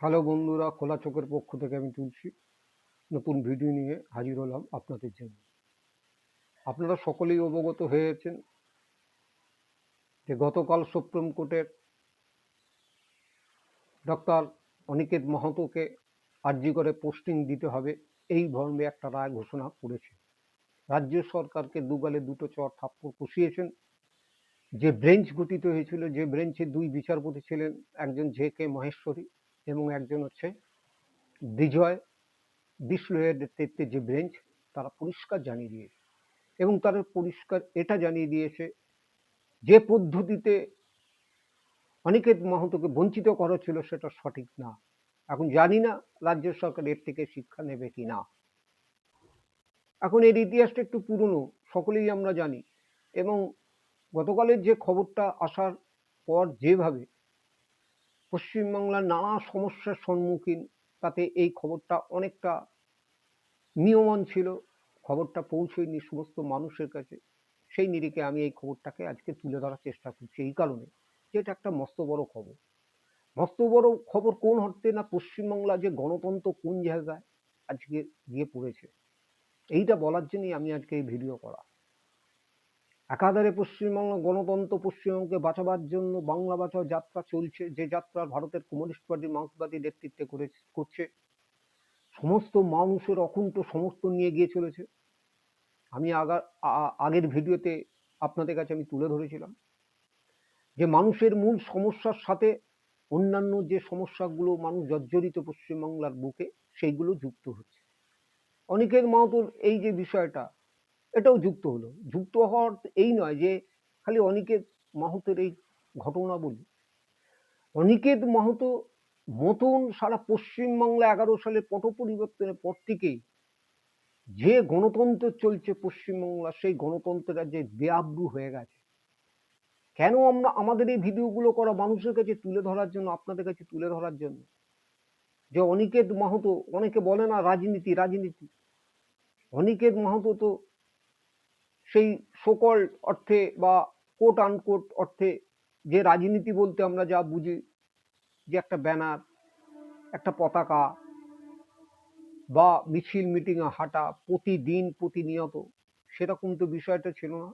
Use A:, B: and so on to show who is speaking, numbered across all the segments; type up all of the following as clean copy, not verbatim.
A: Hello বন্ধুরা, খোলা চোখের পক্ষ থেকে আমি তুলসী নতুন ভিডিও নিয়ে হাজির হলাম আপনাদের জন্য। আপনারা সকলেই অবগত হয়েছেন যে গতকাল সুপ্রিম কোর্টের ডক্টর অনিকেত মাহাতোকে আরজি করে পোস্টিং দিতে হবে এই ধরনের একটা রায় ঘোষণা করেছে। রাজ্য সরকারকে দুগালে দুটো চড় থাপ্পড় কষিয়েছেন। যে বেঞ্চ গঠিত হয়েছিল, যে বেঞ্চে দুই বিচারপতি ছিলেন, একজন জে কে মহেশ্বরী এবং একজন হচ্ছে বিজয় বিষ্ণুয়ের নেতৃত্বে যে বেঞ্চ, তারা পরিষ্কার জানিয়ে দিয়েছে এবং তারা পরিষ্কার এটা জানিয়ে দিয়েছে যে পদ্ধতিতে অনিকেত মাহাতোকে বঞ্চিত করা ছিল সেটা সঠিক না। এখন জানি না রাজ্য সরকার এর থেকে শিক্ষা নেবে কি না। এখন এর ইতিহাসটা একটু পুরনো, সকলেই আমরা জানি। এবং গতকালের যে খবরটা আসার পর যেভাবে পশ্চিমবাংলার নানা সমস্যার সম্মুখীন, তাতে এই খবরটা অনেকটা নিয়মন ছিল, খবরটা পৌঁছয়নি সমস্ত মানুষের কাছে। সেই নিরিখে আমি এই খবরটাকে আজকে তুলে ধরার চেষ্টা করছি এই কারণে যে এটা একটা মস্ত বড় খবর। মস্ত বড় খবর কোন অর্থে, না পশ্চিমবাংলা যে গণতন্ত্র কোন জায়গায় আজকে গিয়ে পড়েছে, এইটা বলার জন্যই আমি আজকে এই ভিডিও করা। একাধারে পশ্চিমবাংলা গণতন্ত্র, পশ্চিমবঙ্গকে বাঁচাবার জন্য বাংলা বাঁচাও যাত্রা চলছে, যে যাত্রা ভারতের কমিউনিস্ট পার্টি মার্ক্সবাদী নেতৃত্বে করছে, সমস্ত মানুষের অকুণ্ঠ সমর্থন নিয়ে গিয়ে চলেছে। আমি আগের ভিডিওতে আপনাদের কাছে আমি তুলে ধরেছিলাম যে মানুষের মূল সমস্যার সাথে অন্যান্য যে সমস্যাগুলো মানুষ জর্জরিত পশ্চিমবাংলার বুকে, সেইগুলো যুক্ত হচ্ছে। অনিকেত মাহাতোর এই যে বিষয়টা, এটাও যুক্ত হলো। যুক্ত হওয়ার এই নয় যে খালি অনিকেত মাহাতোর এই ঘটনা বলি, অনিকেত মাহাতো মতন সারা পশ্চিমবাংলা 11 সালের পট পরিবর্তনের পর থেকেই যে গণতন্ত্র চলছে পশ্চিমবাংলা, সেই গণতন্ত্রটা যে বেআব্রু হয়ে গেছে। কেন আমরা আমাদের এই ভিডিওগুলো করা মানুষের কাছে তুলে ধরার জন্য, আপনাদের কাছে তুলে ধরার জন্য যে অনিকেত মাহাতো, অনেকে বলে না রাজনীতি রাজনীতি, অনিকেত মাহাতো তো সেই সকল অর্থে বা কোট আনকোট অর্থে যে রাজনীতি বলতে আমরা যা বুঝি, যে একটা ব্যানার, একটা পতাকা বা মিছিল মিটিংয়ে হাঁটা প্রতিদিন প্রতিনিয়ত, সেরকম তো বিষয়টা ছিল না।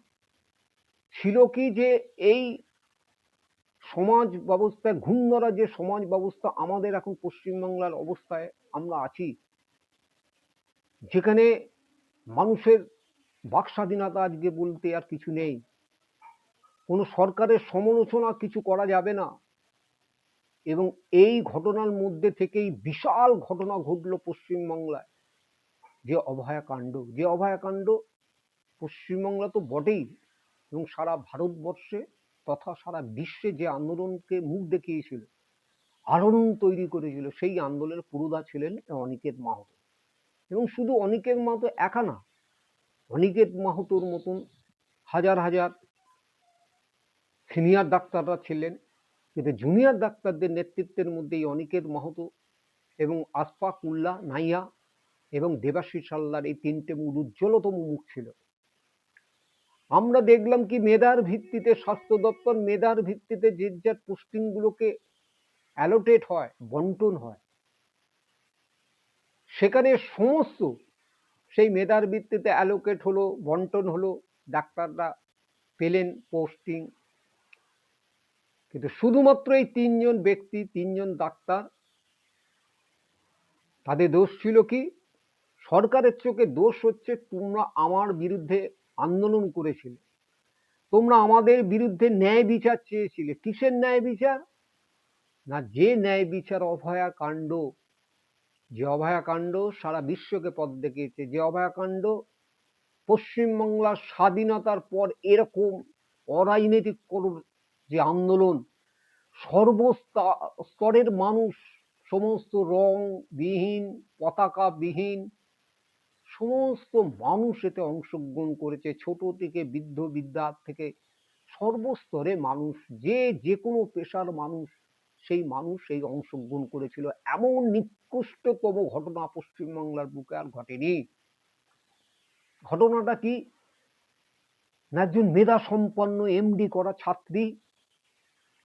A: ছিল কি যে এই সমাজ ব্যবস্থায় ঘুণ ধরা যে সমাজ ব্যবস্থা আমাদের এখন পশ্চিমবাংলার অবস্থায় আমরা আছি, যেখানে মানুষের বাক স্বাধীনতা আজকে বলতে আর কিছু নেই, কোনো সরকারের সমালোচনা কিছু করা যাবে না। এবং এই ঘটনার মধ্যে থেকেই বিশাল ঘটনা ঘটলো পশ্চিমবাংলায়, যে অভয়াকাণ্ড, যে অভয়াকাণ্ড পশ্চিমবাংলা তো বটেই এবং সারা ভারতবর্ষে তথা সারা বিশ্বে যে আন্দোলনকে মুখ দেখিয়েছিল, আলোড়ন তৈরি করেছিল, সেই আন্দোলনের পুরোধা ছিলেন অনিকেত মাহাতো। এবং শুধু অনিকেত মাহাতো একা না, অনিকেত মাহাতোর মতন হাজার হাজার সিনিয়র ডাক্তাররা ছিলেন, কিন্তু জুনিয়র ডাক্তারদের নেতৃত্বের মধ্যে এই অনিকেত মাহাতো এবং আশফাক উল্লাহ নাইয়া এবং দেবাশিস হালদার, এই তিনটে মূল উজ্জ্বলতম মুখ ছিল। আমরা দেখলাম কি মেধার ভিত্তিতে স্বাস্থ্য দপ্তর মেধার ভিত্তিতে যে যার পোস্টিং গুলোকে অ্যালোটেট হয়, বন্টন হয়, সেখানে সমস্ত সেই মেধার ভিত্তিতে অ্যালোকেট হলো, বন্টন হলো, ডাক্তাররা পেলেন পোস্টিং, কিন্তু শুধুমাত্র এই তিনজন ব্যক্তি, তিনজন ডাক্তার, তাদের দোষ ছিল কি? সরকারের চোখে দোষ হচ্ছে তোমরা আমার বিরুদ্ধে আন্দোলন করেছিলে, তোমরা আমাদের বিরুদ্ধে ন্যায় বিচার চেয়েছিলে। কিসের ন্যায় বিচার? না, যে ন্যায় বিচার অভয়াকাণ্ড, যে অভয়াকাণ্ড সারা বিশ্বকে পথ দেখিয়েছে, যে অভয়াকাণ্ড পশ্চিমবাংলার স্বাধীনতার পর এরকম অরাজনৈতিক যে আন্দোলন, সর্বস্তরের মানুষ, সমস্ত রং বিহীন, পতাকা বিহীন সমস্ত মানুষ এতে অংশগ্রহণ করেছে, ছোট থেকে বৃদ্ধ বিদ্যা থেকে সর্বস্তরে মানুষ, যে কোনো পেশার মানুষ, সেই মানুষ এই অংশগ্রহণ করেছিল। এমন নিকৃষ্টতম ঘটনা পশ্চিমবাংলার বুকে আর ঘটেনি। ঘটনাটা কি? না, একজন মেধা সম্পন্ন এমডি করা ছাত্রী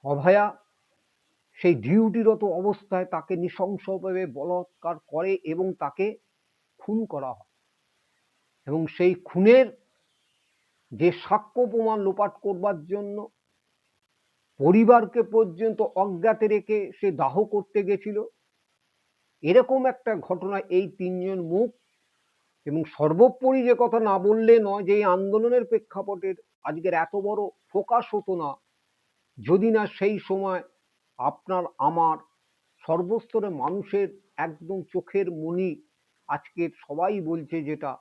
A: অভয়া, সেই ডিউটিরত অবস্থায় তাকে নৃশংসভাবে বলাৎকার করে এবং তাকে খুন করা হয়, এবং সেই খুনের যে সাক্ষ্য প্রমাণ লোপাট করবার জন্য পরিবারকে পর্যন্ত অজ্ঞাতে রেখে সে দাহ করতে গেছিল। এরকম একটা ঘটনা এই তিনজন মুখ। এবং সর্বোপরি যে কথা না বললে নয়, যে এই আন্দোলনের প্রেক্ষাপটের আজকের এত বড় ফোকাস হতো না যদি না সেই সময় আপনার আমার সর্বস্তরের মানুষের একদম চোখের মনি আজকের সবাই বলছে যেটা,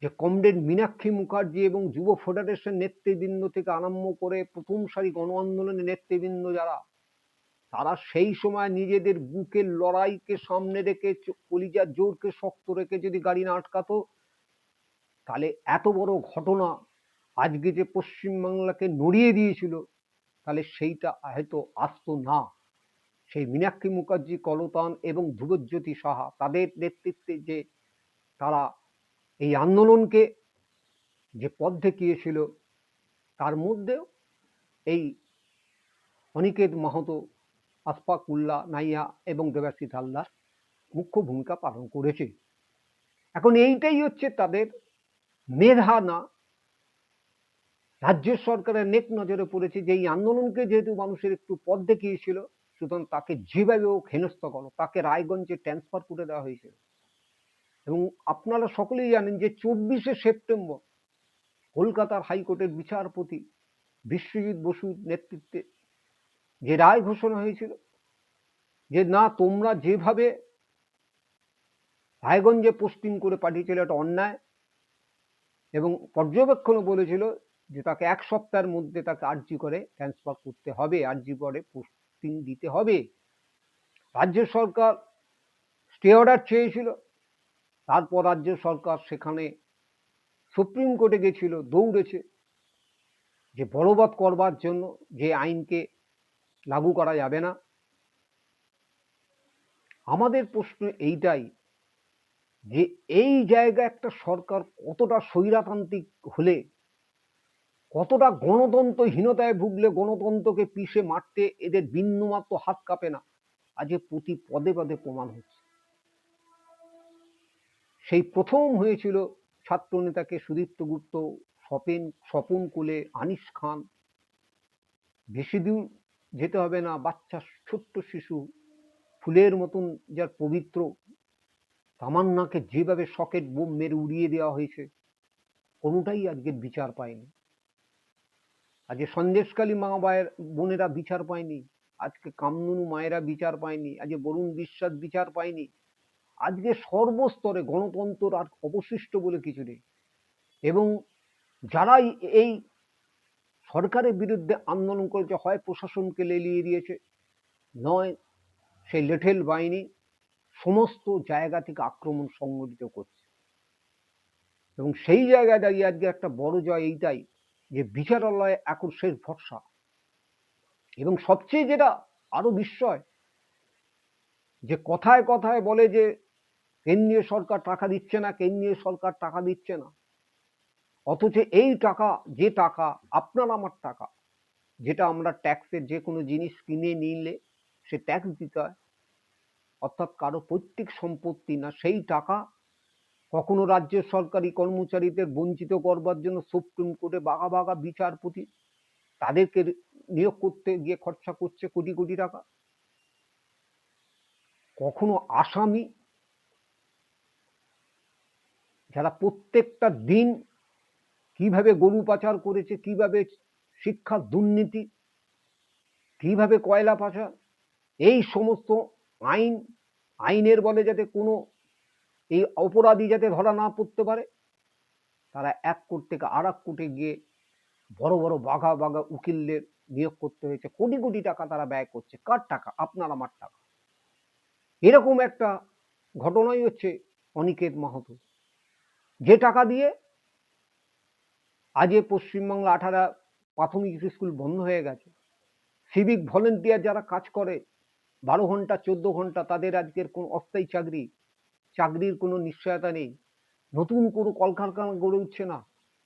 A: যে কমরেড মীনাক্ষী মুখার্জি এবং যুব ফেডারেশন নেতৃবৃন্দ থেকে আরম্ভ করে প্রথম সারি গণ আন্দোলনের নেতৃবৃন্দ যারা, তারা সেই সময় নিজেদের বুকের লড়াইকে সামনে রেখে কলিজার জোরকে শক্ত রেখে যদি গাড়ি না আটকাতো, তাহলে এত বড় ঘটনা আজকে যে পশ্চিমবাংলাকে নড়িয়ে দিয়েছিল, তাহলে সেইটা হয়তো আসতো না। সেই মীনাক্ষী মুখার্জি, কলতান এবং ধ্রুবজ্যোতি সাহা তাদের নেতৃত্বে যে তারা এই আন্দোলনকে যে পথ দেখিয়েছিল, তার মধ্যেও এই অনিকেত মাহাতো, আশফাক উল্লাহ নাইয়া এবং দেবাশিস হালদার মুখ্য ভূমিকা পালন করেছে। এখন এইটাই হচ্ছে তাদের মেধা না, রাজ্য সরকারের নেক নজরে পড়েছে যে এই আন্দোলনকে যেহেতু মানুষের একটু পথ দেখিয়েছিল, সুতরাং তাকে যেভাবে হোক হেনস্থ করো, তাকে রায়গঞ্জে ট্রান্সফার করে দেওয়া হয়েছিল। এবং আপনারা সকলেই জানেন যে 24শে সেপ্টেম্বর কলকাতার হাইকোর্টের বিচারপতি বিশ্বজিৎ বসুর নেতৃত্বে যে রায় ঘোষণা হয়েছিল যে না, তোমরা যেভাবে রায়গঞ্জে পোস্টিং করে পাঠিয়েছিল এটা অন্যায়, এবং পর্যবেক্ষণও বলেছিল যে তাকে 1 সপ্তাহের মধ্যে তাকে আরজি করে ট্রান্সফার করতে হবে, আরজি করে পোস্টিং দিতে হবে। রাজ্য সরকার স্টে অর্ডার চেয়েছিল, তারপর রাজ্য সরকার সেখানে সুপ্রিম কোর্টে গেছিল, দৌড়েছে যে বলবৎ করবার জন্য, যে আইনকে লাগু করা যাবে না। আমাদের প্রশ্ন এইটাই যে এই জায়গায় একটা সরকার কতটা স্বৈরতান্ত্রিক হলে, কতটা গণতন্ত্রহীনতায় ভুগলে গণতন্ত্রকে পিষে মারতে এদের বিন্দুমাত্র হাত কাঁপে না, আজকে প্রতি পদে পদে প্রমাণ হচ্ছে। সেই প্রথম হয়েছিল ছাত্র নেতাকে সুদীপ্ত গুপ্ত, স্বপন কোলে, আনিস খান, বেশি দূর যেতে হবে না, বাচ্চা ছোট্ট শিশু ফুলের মতন যার পবিত্র তামান্নাকে যেভাবে সকেট বোম মেরে উড়িয়ে দেওয়া হয়েছে, কোনোটাই আজকের বিচার পায়নি। আজকে সন্দেশখালী মা বোনেরা বিচার পায়নি, আজকে কামনুনু মায়েরা বিচার পায়নি, আজকে বরুণ বিশ্বাস বিচার পায়নি। আজকে সর্বস্তরে গণতন্ত্র আর অবশিষ্ট বলে কিছু নেই। এবং যারাই এই সরকারের বিরুদ্ধে আন্দোলন করেছে, হয় প্রশাসনকে লেলিয়ে দিয়েছে, নয় সেই লেঠেল বাহিনী সমস্ত জায়গা থেকে আক্রমণ সংগঠিত করছে। এবং সেই জায়গায় দাঁড়িয়ে আজকে একটা বড় জয় এইটাই যে বিচারালয়ে এখন শেষ ভরসা। এবং সবচেয়ে যেটা আরো বিস্ময়, যে কথায় কথায় বলে যে কেন্দ্রীয় সরকার টাকা দিচ্ছে না, কেন্দ্রীয় সরকার টাকা দিচ্ছে না, অথচ এই টাকা, যে টাকা আপনার আমার টাকা, যেটা আমরা ট্যাক্সের যে কোনো জিনিস কিনে নিলে সে ট্যাক্স দিতে হয়, অর্থাৎ কারো পৈতৃক সম্পত্তি না, সেই টাকা কখনো রাজ্য সরকারি কর্মচারীদের বঞ্চিত করবার জন্য সুপ্রিম কোর্টে বাঘা বাঘা বিচারপতি তাদেরকে নিয়োগ করতে গিয়ে খরচা করছে কোটি কোটি টাকা। কখনো আসামি যারা প্রত্যেকটা দিন কিভাবে গরু পাচার করেছে, কিভাবে শিক্ষার দুর্নীতি, কিভাবে কয়লা পাচার, এই সমস্ত আইনের বলে যাতে কোনো এই অপরাধী যাতে ধরা না পড়তে পারে, তারা এক কোর্ট থেকে আর এক কোর্টে গিয়ে বড় বড় বাঘা বাঘা উকিলদের নিয়োগ করতে হয়েছে, কোটি কোটি টাকা তারা ব্যয় করছে। কার টাকা? আপনার আমার টাকা। এরকম একটা ঘটনাই হচ্ছে অনিকেত মাহাতো, যে টাকা দিয়ে আজ পশ্চিমবাংলা 18 প্রাথমিক স্কুল বন্ধ হয়ে গেছে। সিভিক ভলেন্টিয়ার যারা কাজ করে 12 ঘন্টা 14 ঘন্টা, তাদের আজকের কোন অস্থায়ী চাকরির কোনো নিশ্চয়তা নেই। নতুন কোনো কলকারখানা গড়ে উঠছে না।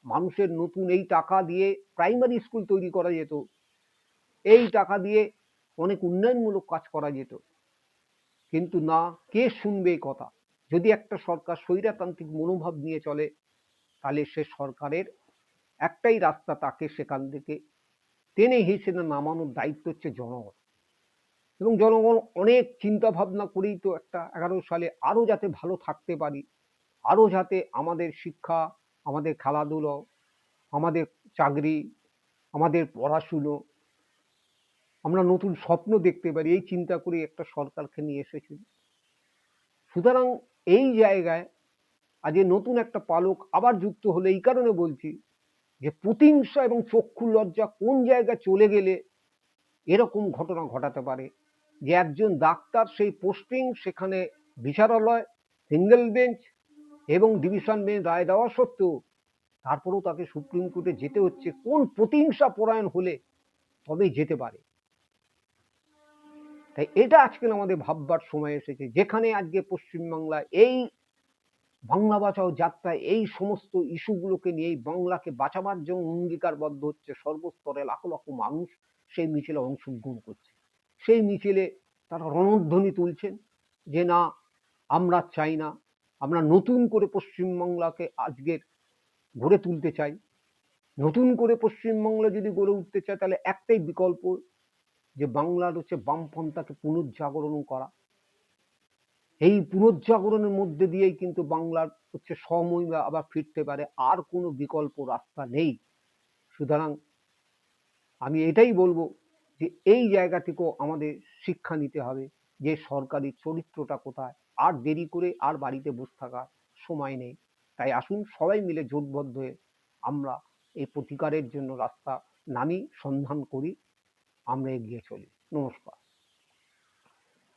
A: মানুষের নতুন এই টাকা দিয়ে প্রাইমারি স্কুল তৈরি করা যেত, এই টাকা দিয়ে অনেক উন্নয়নমূলক কাজ করা যেত, কিন্তু না, কে শুনবে এই কথা? যদি একটা সরকার স্বৈরতান্ত্রিক মনোভাব নিয়ে চলে, তাহলে সে সরকারের একটাই রাস্তা, তাকে সেখান থেকে টেনে হিঁচড়ে নামানোর দায়িত্ব হচ্ছে জনগণ। এবং জনগণ অনেক চিন্তা ভাবনা করেই তো একটা 11 সালে আরো যাতে ভালো থাকতে পারি, আরো যাতে আমাদের শিক্ষা, আমাদের খেলাধুলো, আমাদের চাকরি, আমাদের পড়াশুনো, আমরা নতুন স্বপ্ন দেখতে পারি, এই চিন্তা করে একটা সরকারকে নিয়ে এসেছিল। সুতরাং এই জায়গায় আজ নতুন একটা পালক আবার যুক্ত হলে এই কারণে বলছি যে প্রতিহিংসা এবং চক্ষু লজ্জা কোন জায়গায় চলে গেলে এরকম ঘটনা ঘটাতে পারে যে একজন ডাক্তার, সেই পোস্টিং সেখানে বিচারালয়, সিঙ্গেল বেঞ্চ এবং ডিভিশন বেঞ্চ রায় দেওয়া সত্ত্বেও তারপরেও তাকে সুপ্রিম কোর্টে যেতে হচ্ছে কোন প্রতিহিংসা পরায়ণ হলে তবেই যেতে পারে। তাই এটা আজকে আমাদের ভাববার সময় এসেছে, যেখানে আজকে পশ্চিমবাংলায় এই বাংলা বাঁচাও যাত্রায় এই সমস্ত ইস্যুগুলোকে নিয়ে এই বাংলাকে বাঁচাবার জন্য অঙ্গীকারবদ্ধ হচ্ছে সর্বস্তরে লাখ লাখ মানুষ সেই মিছিলে অংশগ্রহণ করছে। সেই মিছিলে তারা রণধ্বনি তুলছেন যে না, আমরা চাই না, আমরা নতুন করে পশ্চিমবাংলাকে আজকের গড়ে তুলতে চাই। নতুন করে পশ্চিমবাংলা যদি গড়ে উঠতে চায় তাহলে একটাই বিকল্প, যে বাংলার হচ্ছে বামপন্থাকে পুনর্জাগরণ করা। এই পুনর্জাগরণের মধ্যে দিয়েই কিন্তু বাংলার হচ্ছে সমহিমা আবার ফিরতে পারে, আর কোনো বিকল্প রাস্তা নেই। সুতরাং আমি এটাই বলবো যে এই জায়গা থেকেও আমাদের শিক্ষা নিতে হবে যে সরকারি চরিত্রটা কোথায়। আর দেরি করে আর বাড়িতে বসে থাকার সময় নেই। তাই আসুন সবাই মিলে জোটবদ্ধ হয়ে আমরা এই প্রতিকারের জন্য রাস্তা নামি, সন্ধান করি, আমরা এগিয়ে চলি। নমস্কার।